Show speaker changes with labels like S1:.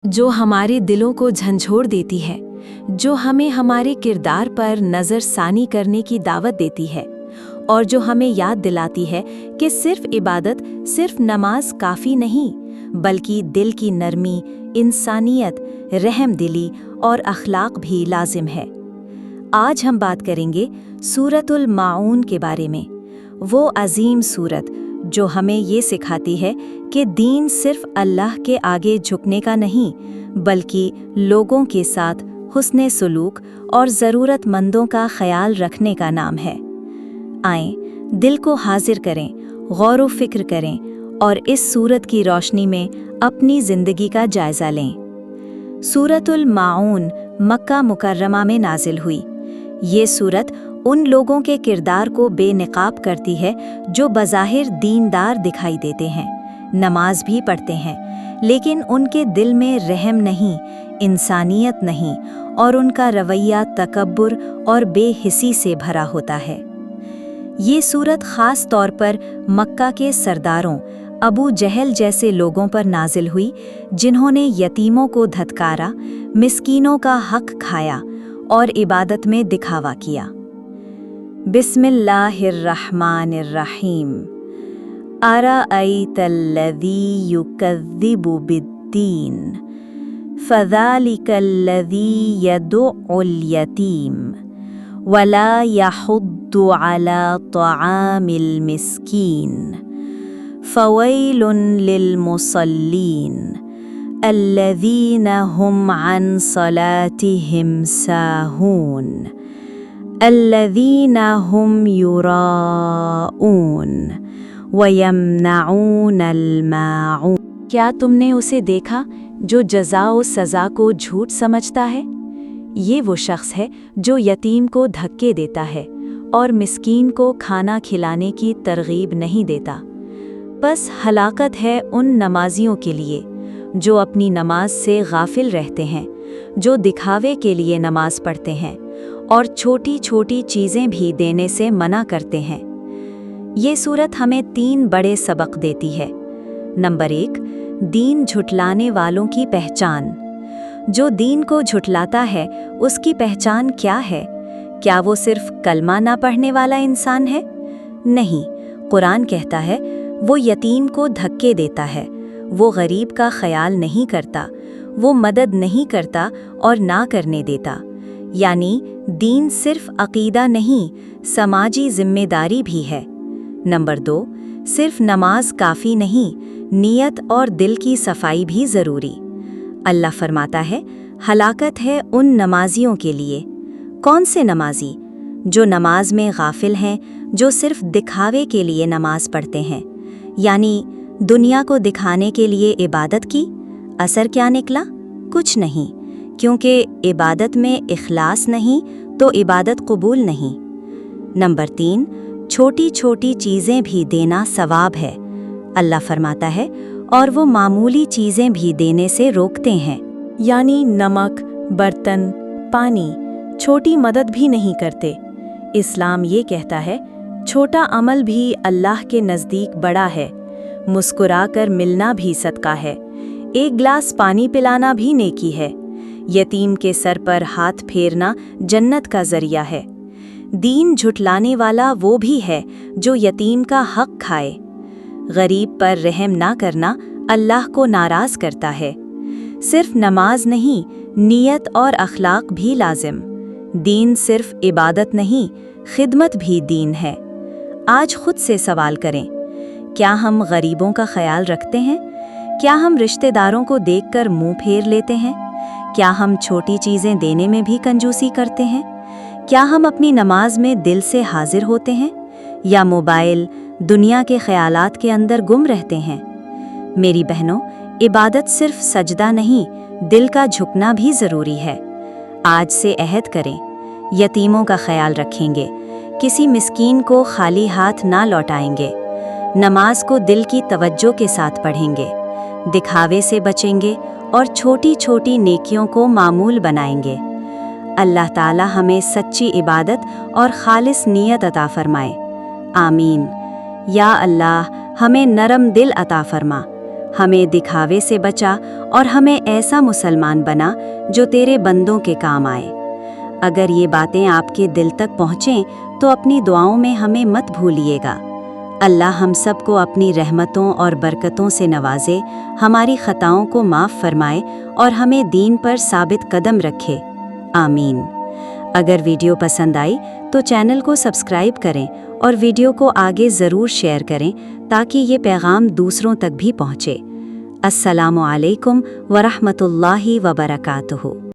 S1: जो हमारे दिलों को झंझोड़ देती है, जो हमें हमारे किरदार पर नज़र सानी करने की दावत देती है और जो हमें याद दिलाती है कि सिर्फ इबादत, सिर्फ नमाज काफ़ी नहीं, बल्कि दिल की नरमी, इंसानियत, रहमदिली और अखलाक भी लाजिम है। आज हम बात करेंगे सूरतुल माऊन के बारे में, वो अजीम सूरत जो हमें ये सिखाती है कि दीन सिर्फ अल्लाह के आगे झुकने का नहीं, बल्कि लोगों के साथ हुस्ने सुलूक और ज़रूरतमंदों का ख्याल रखने का नाम है। आएं, दिल को हाजिर करें, गौर व फिक्र करें और इस सूरत की रोशनी में अपनी ज़िंदगी का जायज़ा लें। सूरतुल माऊन मक्का मुकर्रमा में नाजिल हुई। ये सूरत उन लोगों के किरदार को बेनकाब करती है जो बज़ाहिर दीनदार दिखाई देते हैं, नमाज भी पढ़ते हैं, लेकिन उनके दिल में रहम नहीं, इंसानियत नहीं और उनका रवैया तकब्बुर और बेहिसी से भरा होता है। ये सूरत ख़ास तौर पर मक्का के सरदारों अबू जहल जैसे लोगों पर नाजिल हुई, जिन्होंने यतीमों को धत्कारा, मिस्कीनों का हक खाया और इबादत में दिखावा किया। बिस्मिल्लाहिर्रहमानिर्रहीम। अरअयतल्लज़ी युकज़्ज़िबु बिद्दीन फ़ज़ालिकल्लज़ी यदुउल यतीम वला यहुद्दु अला तआमिल मिस्कीन फ़वैलुन लिलमुसल्लीन अल्लज़ीना हुम अन सलातिहिम साहून अल्लज़ीना हुम युराऊन वयमनऊनल माऊन। क्या तुमने उसे देखा जो जज़ा व सज़ा को झूठ समझता है? ये वो शख्स है जो यतीम को धक्के देता है और मिस्कीन को खाना खिलाने की तरगीब नहीं देता। बस हलाकत है उन नमाजियों के लिए जो अपनी नमाज से गाफिल रहते हैं, जो दिखावे के लिए नमाज पढ़ते हैं और छोटी छोटी चीज़ें भी देने से मना करते हैं। ये सूरत हमें 3 बड़े सबक देती है। नंबर 1, दीन झुठलाने वालों की पहचान। जो दीन को झुठलाता है उसकी पहचान क्या है? क्या वो सिर्फ कलमा ना पढ़ने वाला इंसान है? नहीं, कुरान कहता है वो यतीम को धक्के देता है, वो गरीब का ख्याल नहीं करता, वो मदद नहीं करता और ना करने देता। यानी दीन सिर्फ अकीदा नहीं, समाजी जिम्मेदारी भी है। नंबर 2, सिर्फ नमाज काफ़ी नहीं, नियत और दिल की सफाई भी ज़रूरी। अल्लाह फरमाता है, हलाकत है उन नमाजियों के लिए। कौन से नमाजी? जो नमाज में गाफिल हैं, जो सिर्फ दिखावे के लिए नमाज पढ़ते हैं, यानी दुनिया को दिखाने के लिए इबादत की। असर क्या निकला? कुछ नहीं, क्योंकि इबादत में इखलास नहीं तो इबादत कबूल नहीं। नंबर 3, छोटी छोटी चीज़ें भी देना सवाब है। अल्लाह फरमाता है, और वो मामूली चीज़ें भी देने से रोकते हैं, यानी नमक, बर्तन, पानी, छोटी मदद भी नहीं करते। इस्लाम ये कहता है, छोटा अमल भी अल्लाह के नज़दीक बड़ा है। मुस्कुरा कर मिलना भी सदका है, एक गिलास पानी पिलाना भी नेकी है, यतीम के सर पर हाथ फेरना जन्नत का जरिया है। दीन झुठलाने वाला वो भी है जो यतीम का हक खाए। गरीब पर रहम ना करना अल्लाह को नाराज़ करता है। सिर्फ नमाज नहीं, नियत और अखलाक भी लाजिम। दीन सिर्फ इबादत नहीं, खिदमत भी दीन है। आज खुद से सवाल करें, क्या हम गरीबों का ख्याल रखते हैं? क्या हम रिश्तेदारों को देखकर मुंह फेर लेते हैं? क्या हम छोटी चीज़ें देने में भी कंजूसी करते हैं? क्या हम अपनी नमाज में दिल से हाजिर होते हैं या मोबाइल, दुनिया के ख्यालात के अंदर गुम रहते हैं? मेरी बहनों, इबादत सिर्फ सजदा नहीं, दिल का झुकना भी ज़रूरी है। आज से अहद करें, यतीमों का ख्याल रखेंगे, किसी मिस्कीन को खाली हाथ ना लौटाएंगे, नमाज को दिल की तवज्जो के साथ पढ़ेंगे, दिखावे से बचेंगे और छोटी छोटी नेकियों को मामूल बनाएंगे। अल्लाह ताला हमें सच्ची इबादत और खालिस नियत अता फरमाए। आमीन। या अल्लाह, हमें नरम दिल अता फरमा, ہمیں دکھاوے سے بچا اور ہمیں ایسا مسلمان بنا جو تیرے بندوں کے کام آئے۔ اگر یہ باتیں آپ کے دل تک پہنچیں تو اپنی دعاؤں میں ہمیں مت بھولیے گا۔ اللہ ہم سب کو اپنی رحمتوں اور برکتوں سے نوازے، ہماری خطاؤں کو معاف فرمائے اور ہمیں دین پر ثابت قدم رکھے، آمین۔ اگر ویڈیو پسند آئی تو چینل کو سبسکرائب کریں اور ویڈیو کو آگے ضرور شیئر کریں تاکہ یہ پیغام دوسروں تک بھی پہنچے۔ السلام علیکم ورحمۃ اللہ وبرکاتہ۔